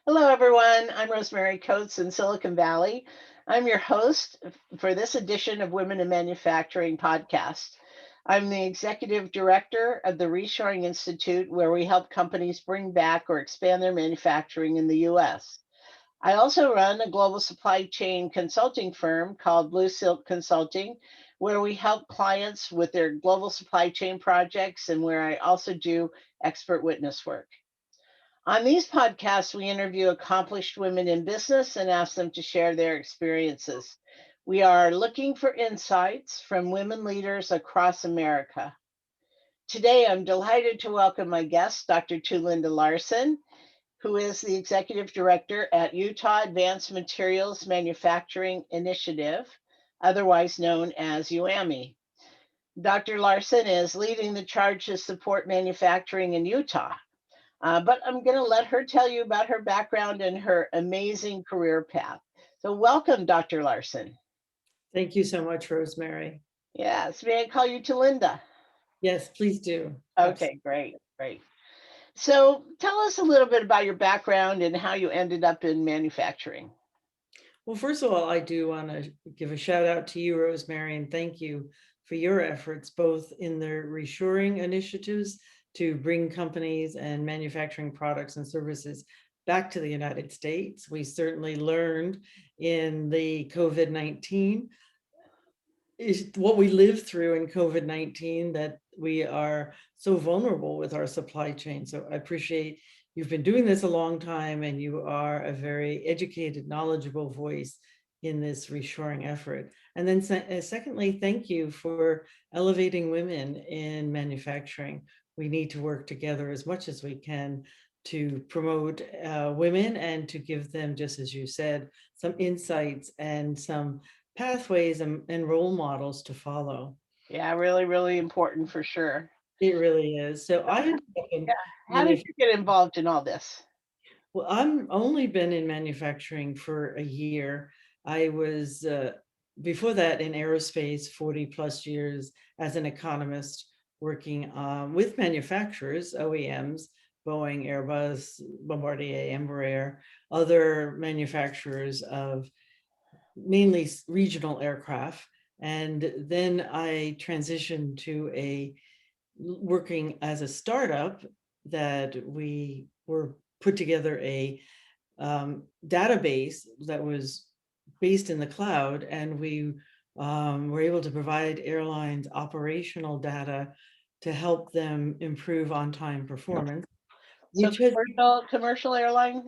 Hello, everyone. I'm Rosemary Coates in Silicon Valley. I'm your host for this edition of Women in Manufacturing podcast. I'm the executive director of the Reshoring Institute, where we help companies bring back or expand their manufacturing in the US. I also run a global supply chain consulting firm called Blue Silk Consulting, where we help clients with their global supply chain projects and where I also do expert witness work. On these podcasts, we interview accomplished women in business and ask them to share their experiences. We are looking for insights from women leaders across America. Today, I'm delighted to welcome my guest, Dr. Tulinda Larsen, who is the executive director at Utah Advanced Materials Manufacturing Initiative, otherwise known as UAMMI. Dr. Larsen is leading the charge to support manufacturing in Utah. But I'm going to let her tell you about her background and her amazing career path. So, welcome, Dr. Larson. Thank you so much, Rosemary. Yes, may I call you to Linda? Yes, please do. Okay, Absolutely. great, great. So, tell us a little bit about your background and how you ended up in manufacturing. Well, first of all, I do want to give a shout out to you, Rosemary, and thank you for your efforts, both in the reshoring initiatives to bring companies and manufacturing products and services back to the United States. We certainly learned in the COVID-19 is what we lived through in COVID-19 that we are so vulnerable with our supply chain. So I appreciate you've been doing this a long time and you are a very educated, knowledgeable voice in this reshoring effort. And then secondly, thank you for elevating women in manufacturing. We need to work together as much as we can to promote women and to give them, just as you said, some insights and some pathways and role models to follow. Yeah, really, really important for sure. It really is. So I ended up Yeah. in How did manuf you get involved in all this? well, I'm only been in manufacturing for a year. I was before that in aerospace 40 plus years as an economist working with manufacturers, OEMs, Boeing, Airbus, Bombardier, Embraer, other manufacturers of mainly regional aircraft. And then I transitioned to a working as a startup that we were put together a database that was based in the cloud, and we were able to provide airlines operational data to help them improve on-time performance, So, which has commercial airline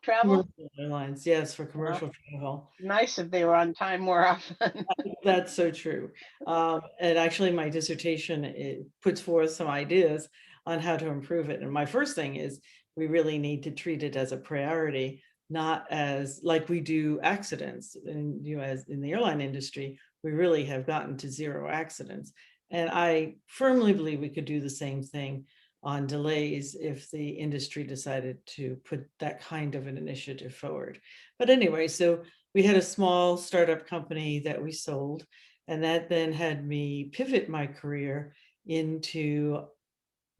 travel? commercial airlines, yes, for Well, commercial travel. nice if they were on time more often. That's so true. And actually, my dissertation it puts forth some ideas on how to improve it. And my first thing is we really need to treat it as a priority, not as like we do accidents. And as in the airline industry, we really have gotten to zero accidents. And I firmly believe we could do the same thing on delays if the industry decided to put that kind of an initiative forward. But anyway, so we had a small startup company that we sold, and that then had me pivot my career into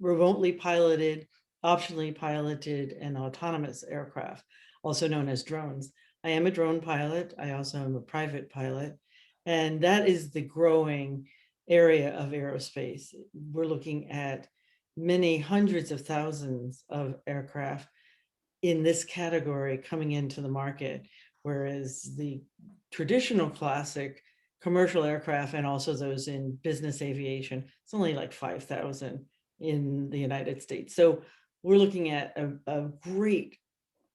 remotely piloted, optionally piloted, and autonomous aircraft, also known as drones. I am a drone pilot. I also am a private pilot, and that is the growing area of aerospace. We're looking at many hundreds of thousands of aircraft in this category coming into the market, whereas the traditional classic commercial aircraft and also those in business aviation, it's only like 5,000 in the United States. So we're looking at a great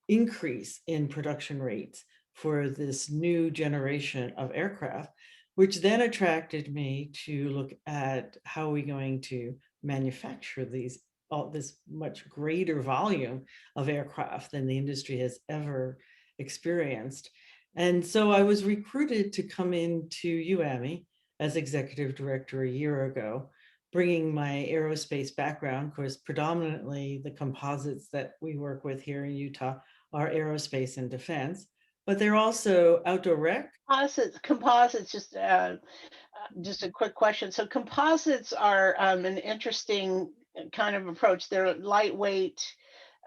increase in production rates for this new generation of aircraft, which then attracted me to look at how are we going to manufacture these all this much greater volume of aircraft than the industry has ever experienced. And so I was recruited to come into UAMMI as executive director a year ago, bringing my aerospace background, of course, predominantly the composites that we work with here in Utah are aerospace and defense, but they're also outdoor rec. Composites. Just a quick question. So composites are an interesting kind of approach. They're lightweight.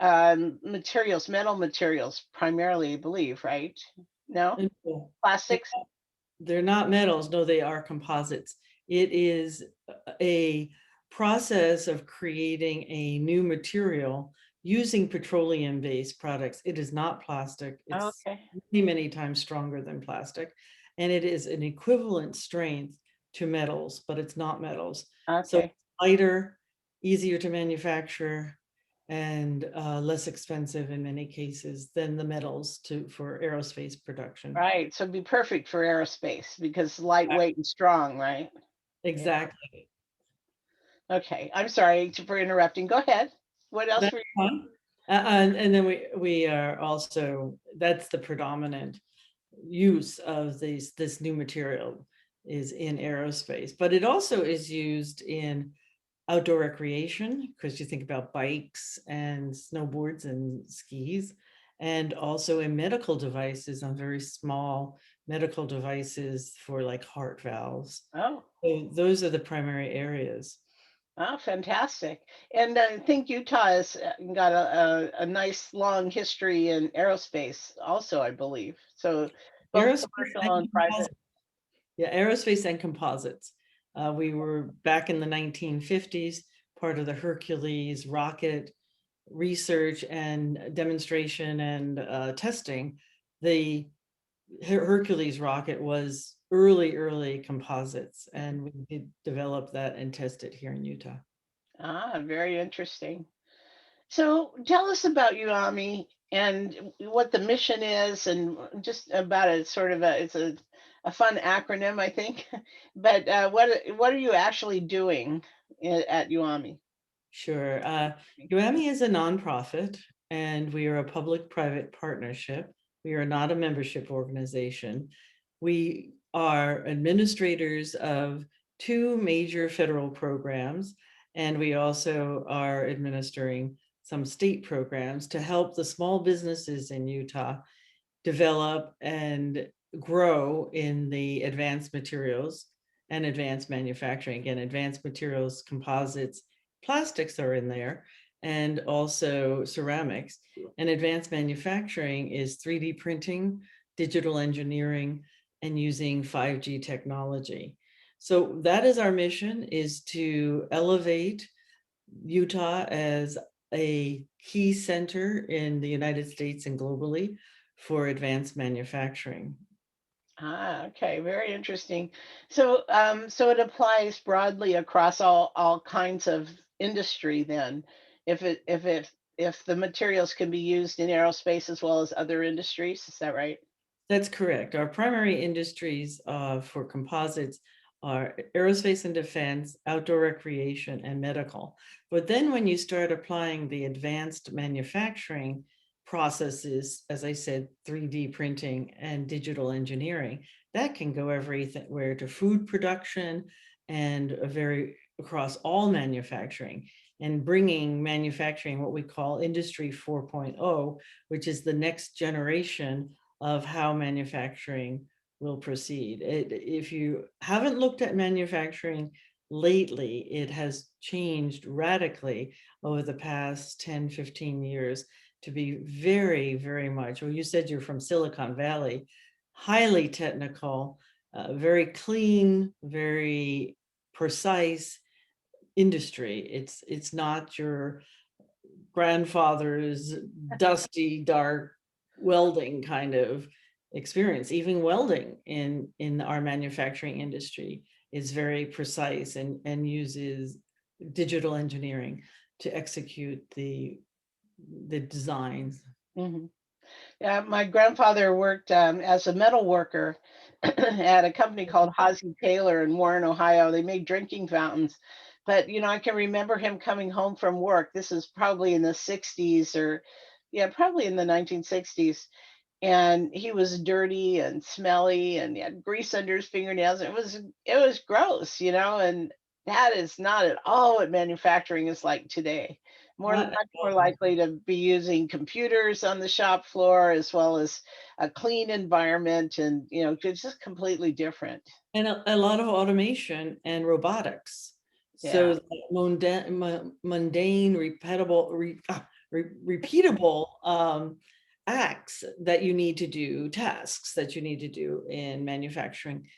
materials, metal materials primarily, I believe, right? No? And so Plastics? they're not metals, no, they are composites. It is a process of creating a new material using petroleum-based products. It is not plastic. It's Okay. many, many times stronger than plastic, and it is an equivalent strength to metals, but it's not metals. So Okay. it's lighter, easier to manufacture, and less expensive in many cases than the metals for aerospace production. Right. So it'd be perfect for aerospace because lightweight and strong, right? Yeah. Exactly. Okay. I'm sorry for interrupting. Go ahead. What else That's were you? fun. And then we are also, that's the predominant use of this new material is in aerospace, but it also is used in outdoor recreation because you think about bikes and snowboards and skis, and also in medical devices on very small medical devices for like heart valves. Oh, So those are the primary areas. oh, fantastic. And I think Utah has got a nice long history in aerospace also, I believe. So both Aerospace commercial and and private. Yeah, aerospace and composites. We were back in the 1950s, part of the Hercules rocket research and demonstration and testing. The Hercules rocket was early composites, and we did develop that and test it here in Utah. Ah, very interesting. So tell us about UAMI and what the mission is, and just about it. Sort of it's a fun acronym, I think. But what are you actually doing at UAMI? Sure. UAMMI is a nonprofit, and we are a public-private partnership. We are not a membership organization. We are administrators of two major federal programs, and we also are administering some state programs to help the small businesses in Utah develop and grow in the advanced materials and advanced manufacturing. Again, advanced materials, composites, plastics are in there, and also ceramics. And advanced manufacturing is 3D printing, digital engineering, and using 5G technology. So that is our mission, is to elevate Utah as a key center in the United States and globally for advanced manufacturing. Ah, okay, very interesting. So, so it applies broadly across all kinds of industry then, if the materials can be used in aerospace as well as other industries, is that right? That's correct. Our primary industries for composites are aerospace and defense, outdoor recreation, and medical. But then when you start applying the advanced manufacturing processes, as I said, 3D printing and digital engineering, that can go everywhere to food production and across all manufacturing, and bringing manufacturing what we call Industry 4.0, which is the next generation of how manufacturing will proceed. If you haven't looked at manufacturing lately, it has changed radically over the past 10, 15 years to be very much, well, you said you're from Silicon Valley, highly technical, very clean, very precise industry. It's not your grandfather's dusty, dark welding kind of experience. Even welding in our manufacturing industry is very precise and uses digital engineering to execute the designs. Hmm. Yeah, my grandfather worked as a metal worker at a company called Hazy Taylor in Warren, Ohio. They made drinking fountains. But, I can remember him coming home from work. This is probably in the 60s or, yeah, probably in the 1960s. And he was dirty and smelly and he had grease under his fingernails. It was gross, and that is not at all what manufacturing is like today. Not at Much more all. likely to be using computers on the shop floor as well as a clean environment, and it's just completely different. And a lot of automation and robotics. Yeah. So that mundane, repeatable, repeatable acts that you need to do, tasks that you need to do in manufacturing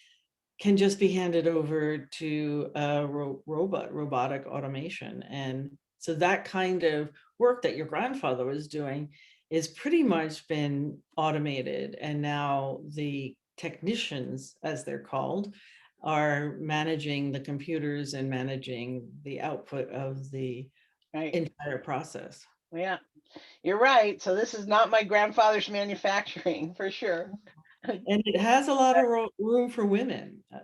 can just be handed over to a robotic automation. And so that kind of work that your grandfather was doing is pretty much been automated. And now the technicians, as they're called, are managing the computers and managing the output of the Right. entire process. Yeah, you're right. So this is not my grandfather's manufacturing for sure. And it has a lot of room for women Yeah.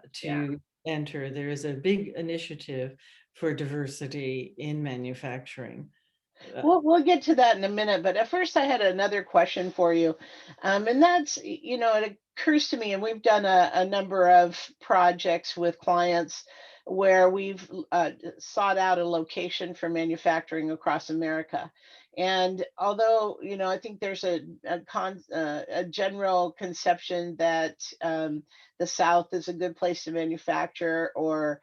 to enter. There is a big initiative for diversity in manufacturing. We'll get to that in a minute, but at first I had another question for you. And that's, it occurs to me, and we've done a number of projects with clients where we've sought out a location for manufacturing across America. And although, I think there's a general conception that the South is a good place to manufacture, or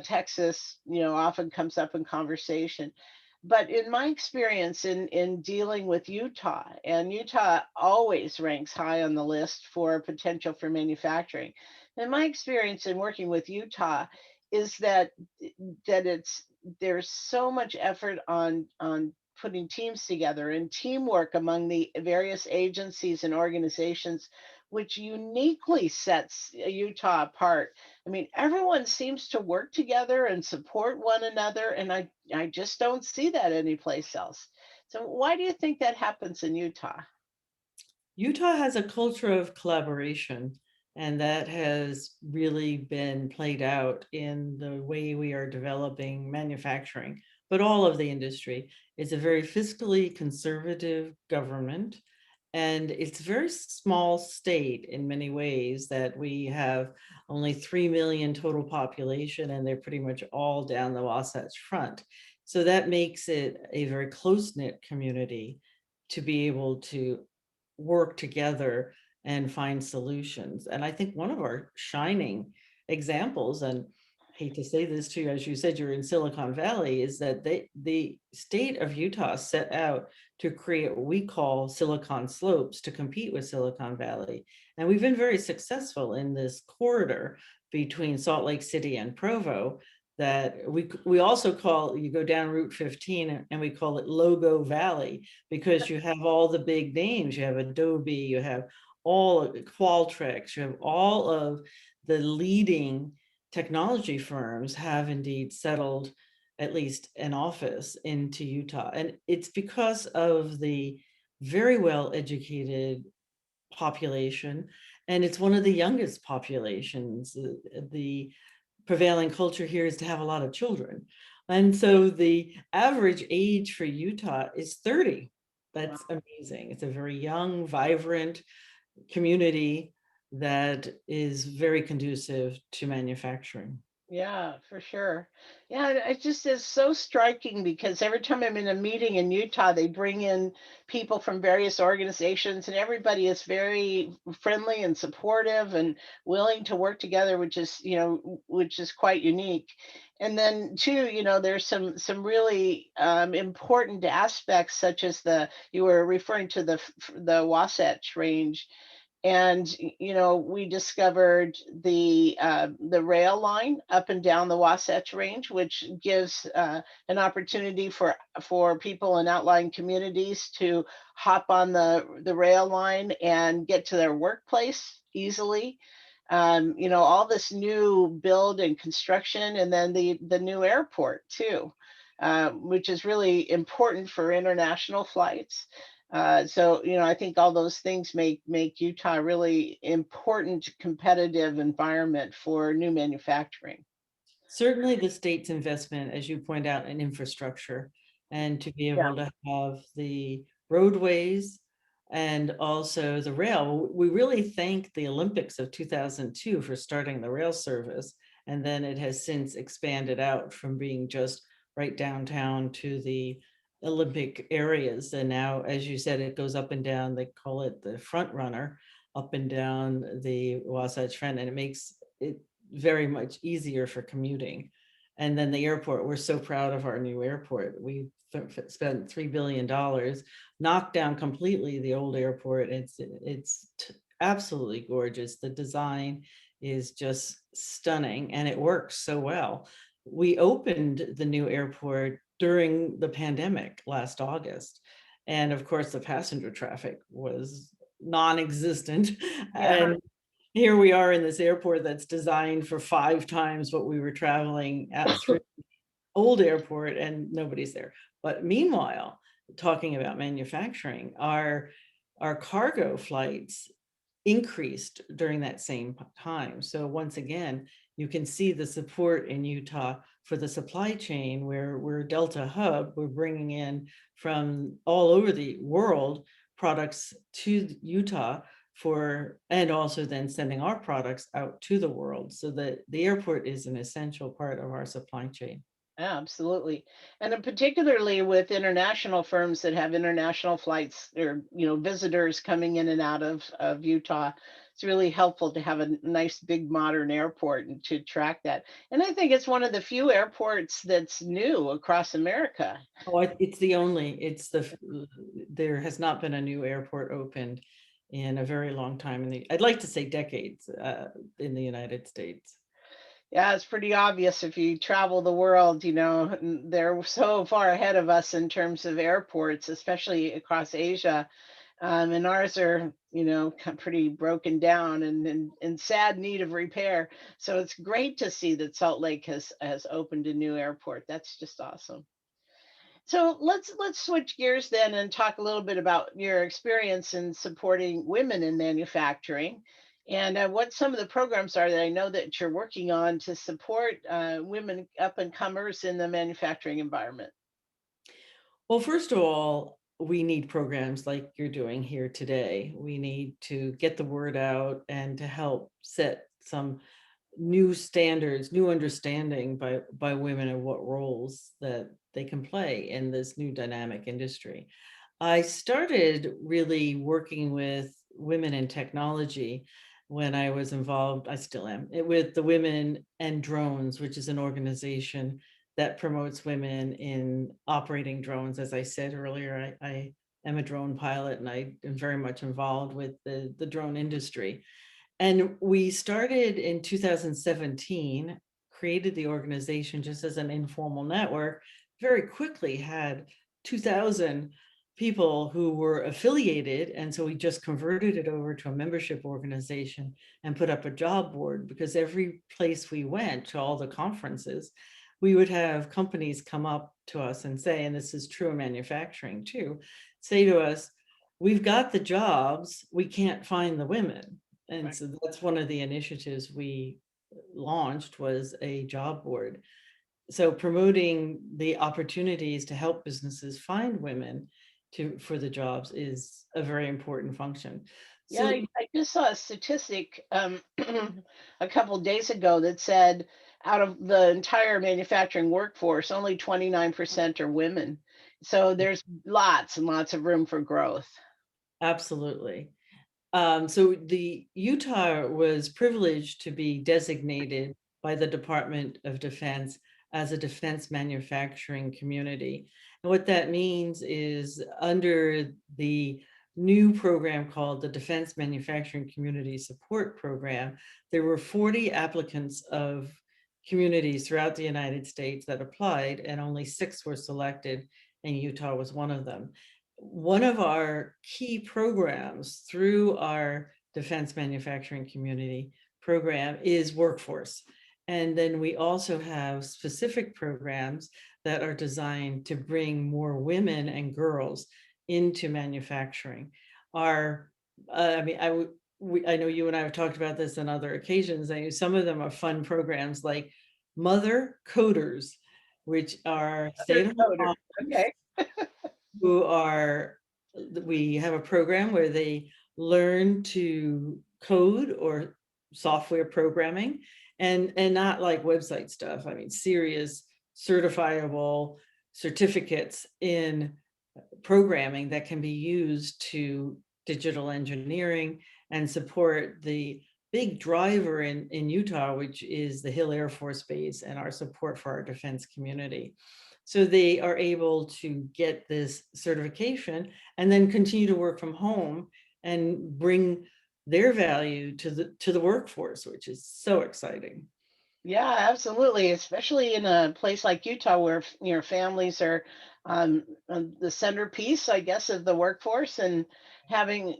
Texas, often comes up in conversation. But in my experience in dealing with Utah, and Utah always ranks high on the list for potential for manufacturing. And my experience in working with Utah is that there's so much effort on putting teams together and teamwork among the various agencies and organizations, which uniquely sets Utah apart. I mean, everyone seems to work together and support one another, and I just don't see that anyplace else. So why do you think that happens in Utah? Utah has a culture of collaboration, and that has really been played out in the way we are developing manufacturing, but all of the industry. It's a very fiscally conservative government, and it's a very small state in many ways, that we have only 3 million total population, and they're pretty much all down the Wasatch Front. So that makes it a very close-knit community to be able to work together and find solutions. And I think one of our shining examples, and hate to say this to you, as you said, you're in Silicon Valley, is that the state of Utah set out to create what we call Silicon Slopes to compete with Silicon Valley. And we've been very successful in this corridor between Salt Lake City and Provo, that we also call, you go down Route 15 and we call it Logo Valley, because you have all the big names. You have Adobe, you have all of Qualtrics, you have all of the leading technology firms have indeed settled at least an office into Utah. And it's because of the very well educated population, and it's one of the youngest populations. The prevailing culture here is to have a lot of children. And so the average age for Utah is 30. That's amazing. It's a very young, vibrant community that is very conducive to manufacturing. Yeah, for sure. Yeah, it just is so striking because every time I'm in a meeting in Utah, they bring in people from various organizations, and everybody is very friendly and supportive and willing to work together, which is quite unique. And then too, there's some really important aspects, such as you were referring to the Wasatch Range. And we discovered the rail line up and down the Wasatch Range, which gives an opportunity for people in outlying communities to hop on the rail line and get to their workplace easily. All this new build and construction, and then the new airport too, which is really important for international flights. So, I think all those things make Utah a really important competitive environment for new manufacturing. Certainly the state's investment, as you point out, in infrastructure, and to be Yeah. able to have the roadways and also the rail. We really thank the Olympics of 2002 for starting the rail service. And then it has since expanded out from being just right downtown to the Olympic areas. And now, as you said, it goes up and down, they call it the front runner, up and down the Wasatch Front, and it makes it very much easier for commuting. And then the airport, we're so proud of our new airport. We spent $3 billion, knocked down completely the old airport. It's absolutely gorgeous. The design is just stunning and it works so well. We opened the new airport during the pandemic last August. And of course, the passenger traffic was non-existent. Yeah. And here we are in this airport that's designed for 5 times what we were traveling at through old airport, and nobody's there. But meanwhile, talking about manufacturing, our cargo flights increased during that same time. So once again, you can see the support in Utah for the supply chain, where we're a Delta hub. We're bringing in from all over the world products to Utah and also then sending our products out to the world. So that the airport is an essential part of our supply chain. Absolutely. And particularly with international firms that have international flights or, visitors coming in and out of Utah, it's really helpful to have a nice big modern airport and to track that. And I think it's one of the few airports that's new across America. Oh, there has not been a new airport opened in a very long time I'd like to say decades, in the United States. Yeah, it's pretty obvious if you travel the world, they're so far ahead of us in terms of airports, especially across Asia. And ours are, pretty broken down and in sad need of repair. So it's great to see that Salt Lake has opened a new airport. That's just awesome. So let's switch gears then and talk a little bit about your experience in supporting women in manufacturing, and what some of the programs are that I know that you're working on to support women up and comers in the manufacturing environment. Well, first of all, we need programs like you're doing here today. We need to get the word out and to help set some new standards, new understanding by women of what roles that they can play in this new dynamic industry. I started really working with women in technology when I was involved, I still am, with the Women and Drones, which is an organization that promotes women in operating drones. As I said earlier, I am a drone pilot and I am very much involved with the drone industry. And we started in 2017, created the organization just as an informal network, very quickly had 2,000 people who were affiliated. And so we just converted it over to a membership organization and put up a job board, because every place we went to, all the conferences, we would have companies come up to us and say, and this is true in manufacturing too, say to us, we've got the jobs, we can't find the women. And Right. so that's one of the initiatives we launched, was a job board. So promoting the opportunities to help businesses find women for the jobs is a very important function. Yeah, So I just saw a statistic a couple days ago that said out of the entire manufacturing workforce, only 29% are women. So there's lots and lots of room for growth. absolutely. So the Utah was privileged to be designated by the Department of Defense as a defense manufacturing community. And what that means is, under the new program called the Defense Manufacturing Community Support Program, there were 40 applicants of communities throughout the United States that applied, and only 6 were selected, and Utah was one of them. One of our key programs through our defense manufacturing community program is workforce. And then we also have specific programs that are designed to bring more women and girls into manufacturing. I know you and I have talked about this on other occasions. Some of them are fun programs like Mother Coders, which are Other stay-at-home coders. Okay. who are, we have a program where they learn to code or software programming, and not like website stuff. I mean, serious certifiable certificates in programming that can be used to digital engineering and support the big driver in Utah, which is the Hill Air Force Base and our support for our defense community. So they are able to get this certification and then continue to work from home and bring their value to the workforce, which is so exciting. Yeah, absolutely. Especially in a place like Utah, where families are the centerpiece, I guess, of the workforce, and having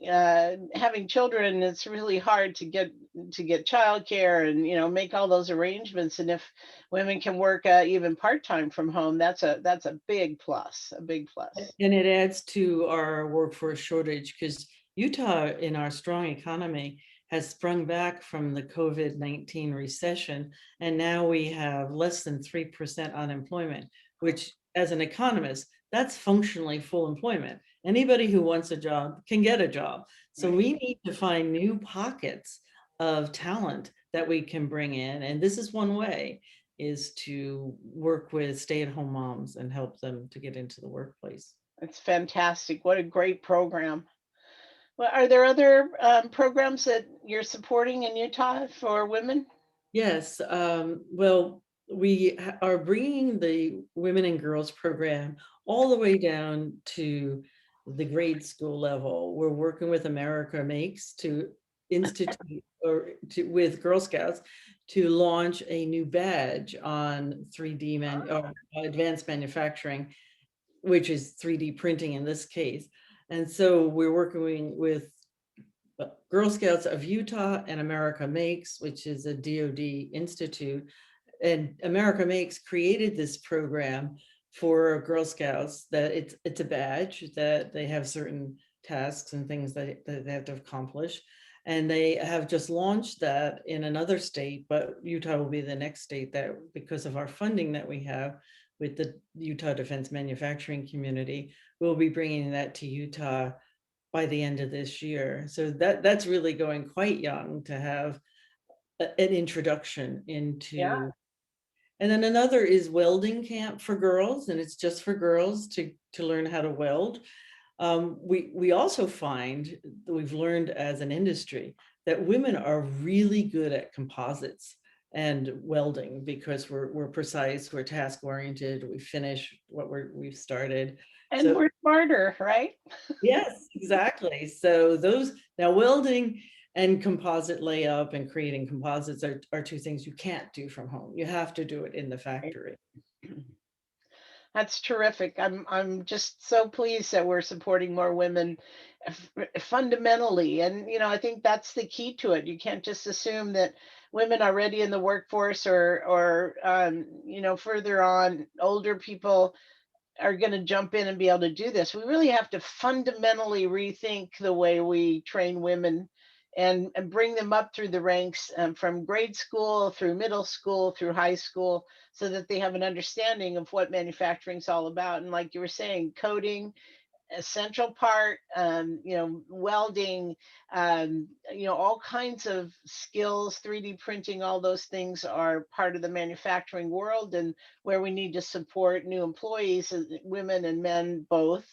children, it's really hard to get childcare and make all those arrangements. And if women can work even part time from home, that's a big plus, a big plus. And it adds to our workforce shortage because Utah, in our strong economy, has sprung back from the COVID-19 recession. And now we have less than 3% unemployment, which, as an economist, that's functionally full employment. Anybody who wants a job can get a job. So Right. we need to find new pockets of talent that we can bring in. And this is one way, is to work with stay-at-home moms and help them to get into the workplace. It's fantastic. What a great program. Well, are there other programs that you're supporting in Utah for women? Yes, well, we are bringing the women and girls program all the way down to the grade school level. We're working with America Makes to institute with Girl Scouts to launch a new badge on 3D or advanced manufacturing, which is 3D printing in this case. And so we're working with Girl Scouts of Utah and America Makes, which is a DoD institute. And America Makes created this program for Girl Scouts, that it's a badge that they have certain tasks and things that they have to accomplish. And they have just launched that in another state, but Utah will be the next state, that because of our funding that we have with the Utah Defense Manufacturing Community, we'll be bringing that to Utah by the end of this year. So that's really going quite young to have an introduction Yeah. into. And then another is welding camp for girls, and it's just for girls to learn how to weld. We also find that we've learned as an industry that women are really good at composites and welding, because we're precise, we're task oriented, we finish what we've started. And So we're smarter, right? yes, exactly. So those, now welding and composite layup and creating composites are two things you can't do from home. You have to do it in the Right. factory. That's terrific. I'm just so pleased that we're supporting more women fundamentally. And I think that's the key to it. You can't just assume that women already in the workforce or further on, older people are going to jump in and be able to do this. We really have to fundamentally rethink the way we train women and bring them up through the ranks, from grade school through middle school through high school, so that they have an understanding of what manufacturing is all about. And like you were saying, coding, essential part, welding, all kinds of skills, 3D printing, all those things are part of the manufacturing world, and where we need to support new employees, women and men both,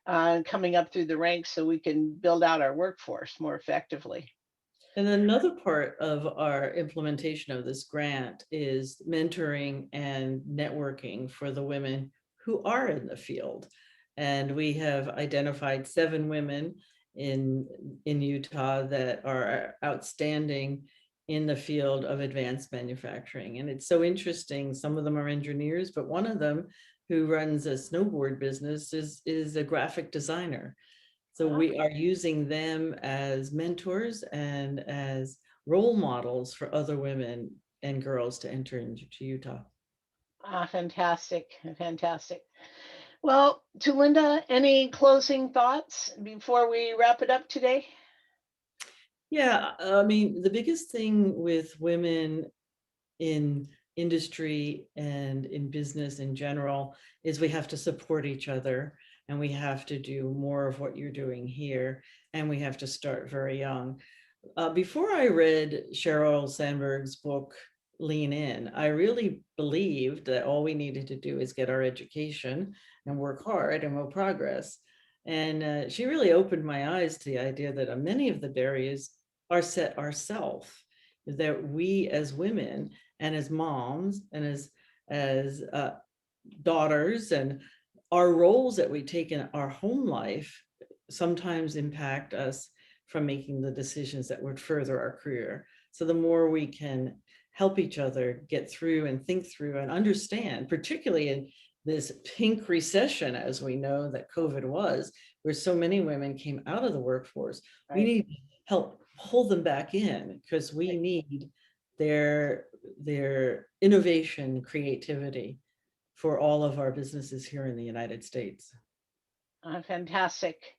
coming up through the ranks so we can build out our workforce more effectively. And another part of our implementation of this grant is mentoring and networking for the women who are in the field. And we have identified 7 women in Utah that are outstanding in the field of advanced manufacturing. And it's so interesting. Some of them are engineers, but one of them, who runs a snowboard business, is a graphic designer. So we are using them as mentors and as role models for other women and girls to enter into Utah. Fantastic, fantastic. Well, Tulinda, any closing thoughts before we wrap it up today? Yeah, I mean, the biggest thing with women in industry and in business in general is we have to support each other, and we have to do more of what you're doing here, and we have to start very young. Before I read Sheryl Sandberg's book, Lean In, I really believed that all we needed to do is get our education and work hard and we'll progress. And she really opened my eyes to the idea that many of the barriers are set ourselves, that we as women and as moms and as daughters, and our roles that we take in our home life sometimes impact us from making the decisions that would further our career. So the more we can help each other get through and think through and understand, particularly in this pink recession, as we know that COVID was, where so many women came out of the workforce, we Right. need to help pull them back in, because we need their innovation, creativity for all of our businesses here in the United States. Fantastic.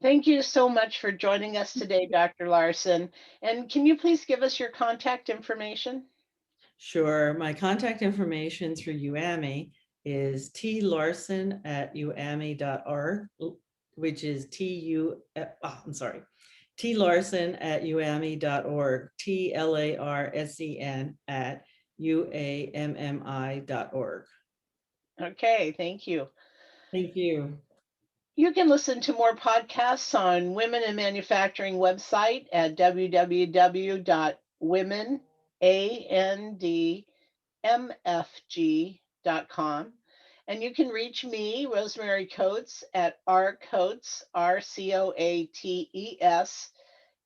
Thank you so much for joining us today, Dr. Larsen. And can you please give us your contact information? Sure. My contact information through UAMMI is tlarsen@uammi.org, which is I'm sorry, tlarsen@uammi.org, TLARSEN@uammi.org. Okay, thank you. Thank you. You can listen to more podcasts on Women in Manufacturing website at www.womenandmfg.com. And you can reach me, Rosemary Coates, at rcoates, RCOATES,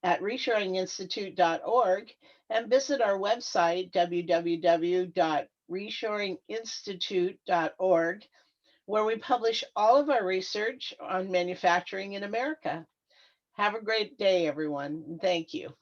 at reshoringinstitute.org, and visit our website, www.reshoringinstitute.org, where we publish all of our research on manufacturing in America. Have a great day, everyone. Thank you.